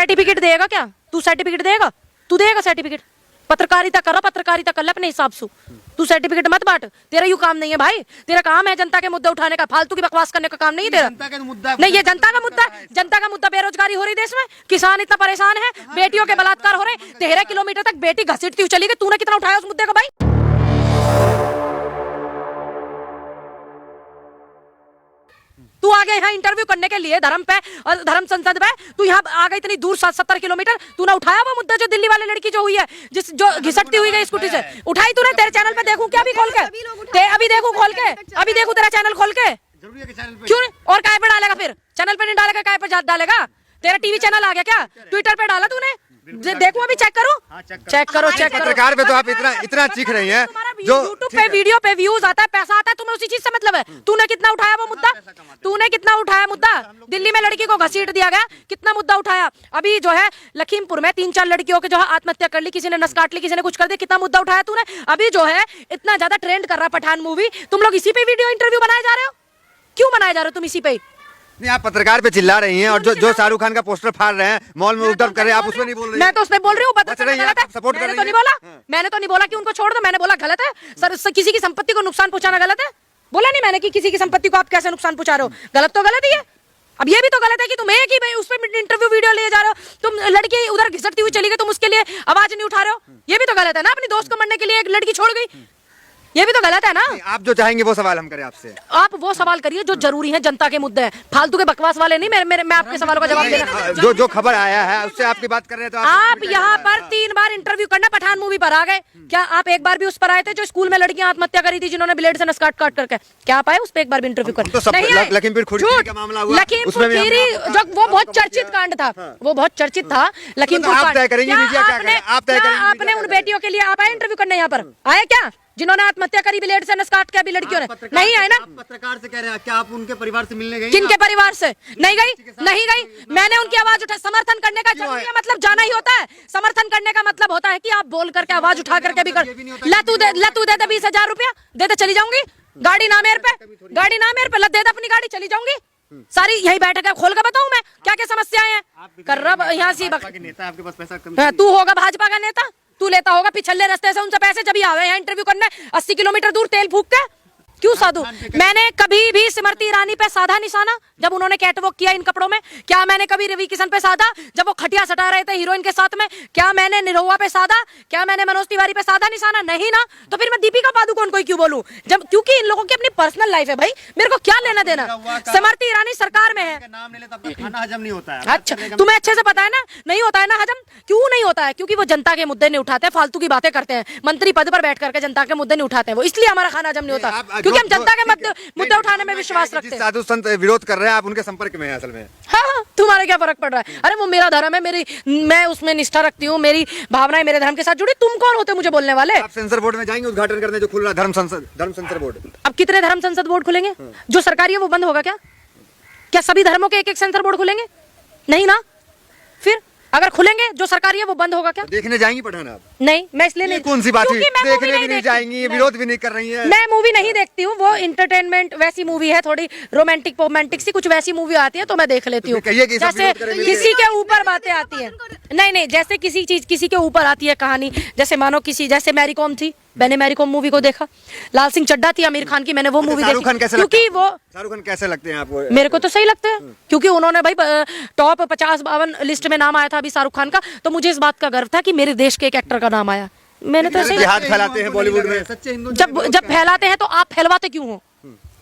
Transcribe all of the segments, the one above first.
Certificate देगा क्या? तू सर्टिफिकेट देगा? तू देगा सर्टिफिकेट? पत्रकारिता कर, पत्रकारिता कर ले अपने हिसाब से। तू सर्टिफिकेट मत बांट, तेरा यू काम नहीं है भाई। तेरा काम है जनता के मुद्दे उठाने का, फालतू की बकवास करने का काम नहीं है तेरा। जनता का मुद्दा नहीं, ये जनता का मुद्दा, जनता का मुद्दा बेरोजगारी हो रही देश में, किसान इतना परेशान है, बेटियों के बलात्कार हो रहे, 13 किलोमीटर तक बेटी घसीटती हुई चली गई, तूने कितना उठाया उस मुद्दे को भाई? तू आ गया यहाँ इंटरव्यू करने के लिए धर्म पे और धर्म संसद पे, तू यहाँ आ गई इतनी दूर 70 किलोमीटर, तूने उठाया वो मुद्दा जो दिल्ली वाले लड़की जो हुई है, जो घिसटती हुई गई स्कूटी से, उठाई तूने? तेरे चैनल पे देखूं क्या? अभी खोल के अभी देखूं खोल के, अभी देखूं तेरा चैनल खोल के। क्यों? और काय पे डालेगा फिर? चैनल पे नहीं डालेगा, काय पे डालेगा? तेरा टीवी चैनल आ गया क्या? ट्विटर पे डाला तूने? देखूं अभी, चेक करूं? चेक करो, चेक करो। पत्रकार पे तो आप इतना चीख रही हैं, जो यूट्यूब पे वीडियो पे व्यूज आता है, पैसा आता है, तुम्हें उसी चीज से मतलब है। तूने कितना उठाया वो मुद्दा? तूने कितना उठाया मुद्दा? दिल्ली में लड़की को घसीट दिया गया, कितना मुद्दा उठाया? अभी जो है लखीमपुर में 3-4 लड़कियों के जो है आत्महत्या कर ली, किसी ने नस काट ली, किसी ने कुछ कर दिया, कितना मुद्दा उठाया तूने? अभी जो है इतना ज्यादा ट्रेंड कर रहा है पठान मूवी, तुम लोग इसी पे वीडियो इंटरव्यू बनाए जा रहे हो? क्यों बनाए जा रहे हो तुम इसी पे? नहीं, आप पत्रकार पे चिल्ला रही हैं, और जो शाहरुख खान का पोस्टर फाड़ रहे हैं, मॉल में उपद्रव कर रहे हैं, आप उसमें नहीं बोल रही? मैं तो उसमें बोल रही हूँ, सपोर्ट कर रही तो नहीं बोला, मैंने तो नहीं बोला कि उनको छोड़ दो, मैंने बोला गलत है सर, किसी की संपत्ति को नुकसान पहुंचाना गलत है। बोला नहीं मैंने कि किसी की संपत्ति को आप कैसे नुकसान पहुंचा रहे हो, गलत तो गलत ही है। अब ये भी तो गलत है कि तुम एक ही उस पर इंटरव्यू वीडियो ले जा रहे हो, तुम लड़की उधर घिसटती हुई चली गई, तुम उसके लिए आवाज नहीं उठा रहे हो, ये भी तो गलत है ना। अपनी दोस्त को मरने के लिए एक लड़की छोड़ गई, ये भी तो गलत है ना। आप जो चाहेंगे वो सवाल हम करें आपसे? आप वो सवाल करिए जो जरूरी है, जनता के मुद्दे हैं, फालतू के बकवास वाले नहीं। मैं आपके सवालों का जवाब देना। जो खबर आया है उससे आपकी बात कर रहे हैं, तो आप यहाँ पर 3 बार इंटरव्यू करना, पठान मूवी पर आ गए क्या? आप एक बार भी उस पर आए थे जो स्कूल में लड़कियां आत्महत्या करी थी, जिन्होंने ब्लेड से नस काट करके? क्या आप आए उस पर एक बार भी इंटरव्यू कर? लखीमपुर खीरी का मामला हुआ, लखीमपुर खीरी जो वो बहुत चर्चित कांड था, वो बहुत चर्चित था लखीमपुर कांड। आपने उन बेटियों के लिए आप आए इंटरव्यू करने यहाँ पर? आए क्या जिन्होंने आत्महत्या करी ब्लेड से नस काट के? अभी लड़कियों ने नहीं आए ना। पत्रकार से कह रहे हैं, क्या आप उनके परिवार से मिलने गई? किनके परिवार से? नहीं गई, नहीं गई। मैंने उनकी आवाज उठा, समर्थन करने का जरूरी है, मतलब जाना ही होता है। समर्थन करने का मतलब होता है कि आप बोल करके आवाज उठा करके भी कर। लतू दे 20,000 रुपया दे दे, चली जाऊंगी। गाड़ी ना मेरे पे, गाड़ी ना मेरे पे, लत दे दे अपनी गाड़ी, चली जाऊंगी। सारी यही बैठक है, खोल कर बताऊं मैं क्या क्या समस्याएं हैं कर रहा यहाँ से। आपके पास पैसा तू होगा भाजपा का नेता, तू लेता होगा पिछले रास्ते से उनसे पैसे, जब आवे यहाँ इंटरव्यू करने 80 किलोमीटर दूर तेल फूक के। क्यों साधु? मैंने कभी भी स्मृति ईरानी पे साधा निशाना जब उन्होंने कैटवॉक किया इन कपड़ों में? क्या मैंने कभी रवि किशन पे साधा जब वो खटिया सटा रहे थे हीरोइन के साथ में? क्या मैंने निरहुआ पे साधा? क्या मैंने मनोज तिवारी पे साधा निशाना? नहीं ना। तो फिर मैं दीपिका पादुकोण को क्यों बोलूं? जब क्योंकि इन लोगों की अपनी पर्सनल लाइफ है भाई, मेरे को क्या लेना देना। स्मृति ईरानी सरकार में है, नाम ले लेता आपका खाना हजम नहीं होता है। अच्छा, तुम्हें अच्छे से पता है ना, नहीं होता है ना हजम। क्यों नहीं होता है? क्योंकि वो जनता के मुद्दे नहीं उठाते, फालतू की बातें करते हैं, मंत्री पद पर बैठ करके जनता के मुद्दे नहीं उठाते हैं वो, इसलिए हमारा खाना हजम नहीं होता, क्योंकि हम जनता के मुद्दे उठाने में विश्वास रखते हैं। साधु संत विरोध कर रहे हैं, आप उनके संपर्क में हैं असल में। हाँ, तुम्हारे क्या फर्क पड़ रहा है? अरे वो मेरा धर्म है, मैं उसमें निष्ठा रखती हूँ, मेरी भावनाएं मेरे धर्म के साथ जुड़ी। तुम कौन होते मुझे बोलने वाले? आप सेंसर बोर्ड में जाएंगे उद्घाटन करने जो खुल रहा धर्म सेंसर बोर्ड? अब कितने धर्म संसद बोर्ड खुलेंगे? जो सरकारी है वो बंद होगा क्या? क्या सभी धर्मों के एक सेंसर बोर्ड खुलेंगे? नहीं ना। फिर अगर खुलेंगे जो सरकारी है वो बंद होगा क्या? देखने जाएंगी पठान आप? नहीं, मैं इसलिए नहीं। कौन सी बात हुई? देखने भी नहीं जाएंगी, विरोध भी नहीं कर रही है। मैं मूवी नहीं देखती हूँ, वो इंटरटेनमेंट वैसी मूवी है, थोड़ी रोमांटिक सी कुछ वैसी मूवी आती है तो मैं देख लेती हूँ। जैसे किसी के ऊपर बातें आती है, नहीं, जैसे किसी चीज किसी के ऊपर आती है कहानी, जैसे मानो किसी, जैसे मैरी कॉम थी, मैंने मैरी कॉम मूवी को देखा। लाल सिंह चड्ढा थी आमिर खान की, मैंने वो मूवी देखी। क्योंकि वो शाहरुख खान कैसे लगते हैं आपको? मेरे को तो सही लगते हैं, क्योंकि उन्होंने भाई टॉप 50-52 लिस्ट में नाम आया था अभी शाहरुख खान का, तो मुझे इस बात का गर्व था कि मेरे देश के एक एक्टर का नाम आया। मैंने तो सही हाथ फैलाते हैं बॉलीवुड में, सच्चे हिंदू जब फैलाते हैं तो आप फैलवाते क्यों हो?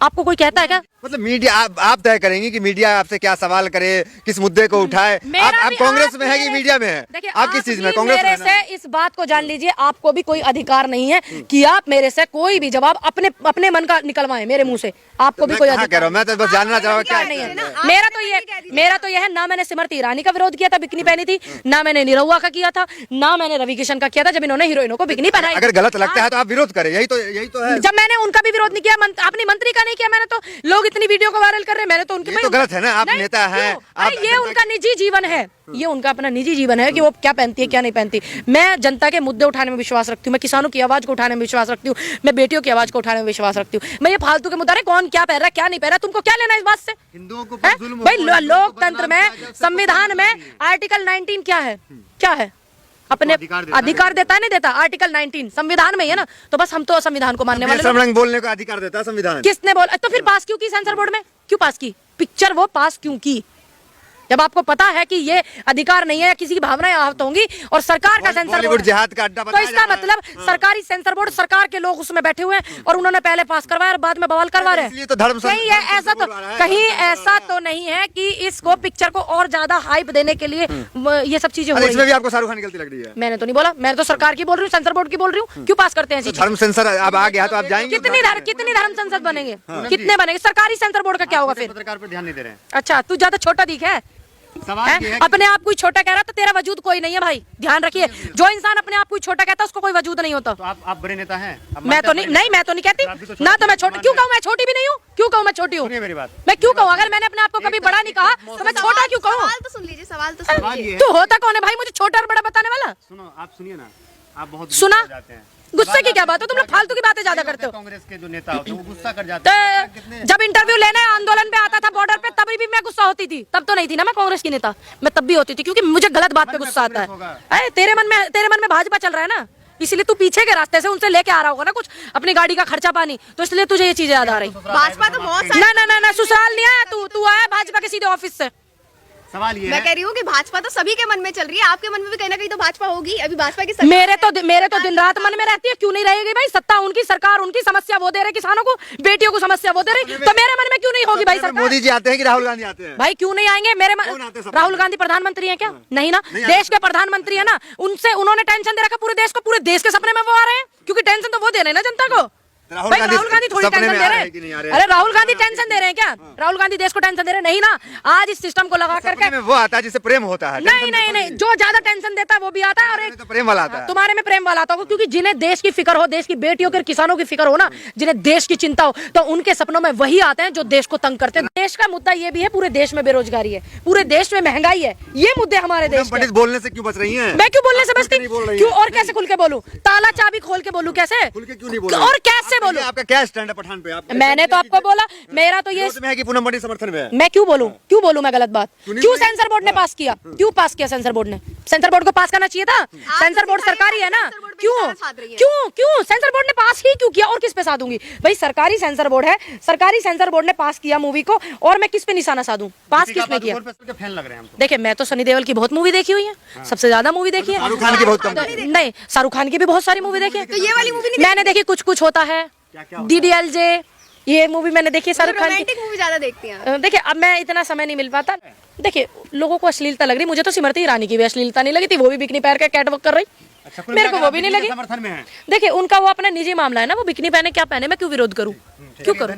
आपको कोई कहता है क्या? मतलब मीडिया आप तय करेंगी कि मीडिया आपसे क्या सवाल करे, किस मुद्दे को उठाए। आप कांग्रेस में है कि मीडिया में है? आप किस चीज में? कांग्रेस में। मेरे से इस बात को जान लीजिए, आपको भी कोई अधिकार नहीं है कि आप मेरे से कोई भी जवाब अपने मन का निकलवाएं मेरे मुंह से। आपको भी कोई अधिकार? मैं तो बस जानना चाहूंगा क्या नहीं है। मेरा तो यह है, ना मैंने स्मृति ईरानी का विरोध किया था, बिकनी पहनी थी, ना मैंने निरहुआ का किया था, ना मैंने रवि किशन का किया था जब इन्होंने हीरोइनों को बिकनी पहनाई। अगर गलत लगता है तो आप विरोध करें, यही तो है। जब मैंने उनका भी विरोध नहीं किया, अपनी मंत्री का नहीं किया मैंने, तो लोग इतनी वीडियो को वायरल कर रहे हैं, मैंने तो उनके ये तो गलत है ना, आप नहीं, नेता हैं, क्यों? आप अरे ये उनका निजी जीवन है, ये उनका अपना निजी जीवन है कि वो क्या पहनती है क्या नहीं पहनती। मैं जनता के मुद्दे उठाने में विश्वास रखती हूँ, मैं किसानों की आवाज को उठाने में विश्वास रखती हूँ, मैं बेटियों की आवाज को उठाने में विश्वास रखती हूँ। मैं ये फालतू के मुद्दा है कौन क्या पहन रहा है क्या नहीं पहन रहा, तुमको क्या लेना इस बात से? हिंदुओं को हैं? भाई लोकतंत्र में, संविधान में आर्टिकल 19 क्या है? क्या है? अपने अधिकार देता है नहीं देता? आर्टिकल 19 संविधान में ही है ना, तो बस हम तो संविधान को मानने वाले रंग बोलने का अधिकार देता है संविधान। किसने बोला? तो फिर पास क्यों की सेंसर बोर्ड में? क्यों पास की पिक्चर? वो पास क्यों की जब आपको पता है कि ये अधिकार नहीं है या किसी की भावनाएं आहत होंगी और सरकार का सेंसर बोर्ड जिहाद का अड्डा तो इसका मतलब सरकारी सेंसर बोर्ड, सरकार के लोग उसमें बैठे हुए हैं और उन्होंने पहले पास करवाया और बाद में बवाल करवा रहे हैं। तो धर्म कहीं ऐसा तो कहीं ऐसा तो नहीं है कि इसको पिक्चर को और ज्यादा हाइप देने के लिए ये सब चीजें हो रही इसमें भी आपको शाहरुख खान की गलती लग रही है? मैंने तो नहीं बोला, मैं तो सरकार की बोल रही हूँ, सेंसर बोर्ड की बोल रही हूँ। क्यों पास करते हैं? धर्म सेंसर अब आ गया तो आप जाएंगे? कितनी धर्म संसद बनेंगे? कितने बनेंगे? सरकारी सेंसर बोर्ड का क्या होगा फिर? पत्रकार पर ध्यान नहीं दे रहे हैं। अच्छा, तू ज्यादा छोटा दिख है, अपने आप कोई छोटा कह रहा तो तेरा वजूद कोई नहीं है भाई, ध्यान रखिए। जो इंसान अपने आप कोई छोटा कहता है उसको कोई वजूद नहीं होता। तो आप बड़े नेता हैं? मैं तो नहीं मैं तो नहीं कहती ना, तो मैं छोटी क्यों कहूँ? मैं छोटी भी नहीं हूँ, क्यों कहूँ मैं छोटी हूँ? मेरी बात मैं क्यों कहूँ? अगर मैंने अपने आप को कभी बड़ा नहीं कहा तो मैं छोटा क्यों कहूँ? सवाल तो सुन लीजिए, सवाल तो सुन लीजिए। तू होता कौन है भाई मुझे छोटा और बड़ा बताने वाला? सुनो, आप सुनिए ना, आप बहुत सुना? जाते हैं। गुस्से की क्या बात है? तुम लोग फालतू की बातें ज्यादा करते हो। कांग्रेस के जो नेता होते हैं वो गुस्सा कर जाते हैं। तो जब इंटरव्यू लेने आंदोलन पे आता था बॉर्डर पे तभी भी मैं गुस्सा होती थी, तब तो नहीं थी ना मैं कांग्रेस की नेता, मैं तब भी होती थी क्योंकि मुझे गलत बात पे गुस्सा आता है। अरे तेरे मन में भाजपा चल रहा है ना, इसलिए तू पीछे के रास्ते से उनसे लेके आ रहा होगा ना कुछ अपनी गाड़ी का खर्चा पानी, तो इसलिए तुझे ये चीजें याद आ रही। भाजपा तो बहुत सारी ना ससुराल नहीं आया तू आया भाजपा के सीधे ऑफिस से। सवाल ये मैं कह रही हूँ कि भाजपा तो सभी के मन में चल रही है, आपके मन में भी कहीं ना कहीं तो भाजपा होगी। अभी भाजपा की मेरे तो दिन रात मन में रहती है, क्यों नहीं रहेगी भाई? सत्ता उनकी, सरकार उनकी, समस्या वो दे रहे किसानों को, बेटियों को समस्या वो दे रही, तो मेरे मन में क्यों नहीं होगी भाई सरकार? मोदी जी आते हैं कि राहुल गांधी आते हैं? भाई क्यों नहीं आएंगे? राहुल गांधी प्रधानमंत्री है क्या? नहीं ना, देश के प्रधानमंत्री है ना, उनसे उन्होंने टेंशन दे रखा पूरे देश को, पूरे देश के सपने में वो आ रहे हैं क्योंकि टेंशन तो वो दे रहे हैं ना जनता को। भाई राहुल गांधी थोड़ी टेंशन दे रहे हैं? अरे राहुल गांधी टेंशन दे रहे हैं क्या? राहुल गांधी देश को टेंशन दे रहे हैं? नहीं ना, आज इस सिस्टम को लगा करके वो आता है जिससे प्रेम होता है। नहीं, जो ज्यादा टेंशन देता है वो भी आता है और तो प्रेम वाला आता है। तुम्हारे में प्रेम वाला आता होगा क्योंकि जिन्हें देश की फिक्र हो, देश की बेटियों के किसानों की फिक्र हो ना, जिन्हें देश की चिंता हो, तो उनके सपनों में वही आते हैं जो देश को तंग करते हैं। देश का मुद्दा ये भी है, पूरे देश में बेरोजगारी है, पूरे देश में महंगाई है, ये मुद्दे हमारे देश के। बोलने से क्यों बच रही है? मैं क्यों बोलने से बचती? क्यों और कैसे खुल के बोलूं? ताला चाबी खोल के बोलूं कैसे? क्यों नहीं बोल रही? और कैसे बोलूं? आपका क्या स्टैंड है पठान पे? मैंने तो आपको बोला मेरा तो ये है कि पूनम बड़ी समर्थन में है। मैं क्यों बोलूं मैं गलत बात? क्यों सेंसर बोर्ड ने पास किया? क्यों पास किया सेंसर बोर्ड ने? सेंसर बोर्ड को पास करना चाहिए था, सेंसर बोर्ड सरकारी है ना। क्यों सेंसर बोर्ड ने पास ही क्यों किया? और किस पे साधूंगी भाई? सरकारी सेंसर बोर्ड है, सरकारी सेंसर बोर्ड ने पास किया मूवी को और मैं किस पे निशाना साधूं? पास किसने किया? फैन लग रहे हैं हम तो। देखिए मैं तो सनी देओल की बहुत मूवी देखी हुई है, सबसे ज्यादा मूवी देखी है। शाहरुख खान की बहुत कम। नहीं, शाहरुख खान की भी बहुत सारी मूवी देखी है। तो ये वाली मूवी मैंने देखी, कुछ होता है, DDLJ, ये मूवी मैंने देखी शाहरुख खान की। रोमांटिक मूवी ज्यादा देखती हैं? देखिए अब मैं इतना समय नहीं मिल पाता। देखिए लोगों को अश्लीलता लग रही, मुझे तो स्मृति ईरानी की भी अश्लीलता नहीं लगी थी, वो भी बिकनी पैर का कैटवॉक कर रही। मेरे को वो भी नहीं लगी। देखिए उनका वो अपना निजी मामला है ना, वो बिकनी पहने क्या पहने, मैं क्यों विरोध करूं? क्यों करूं?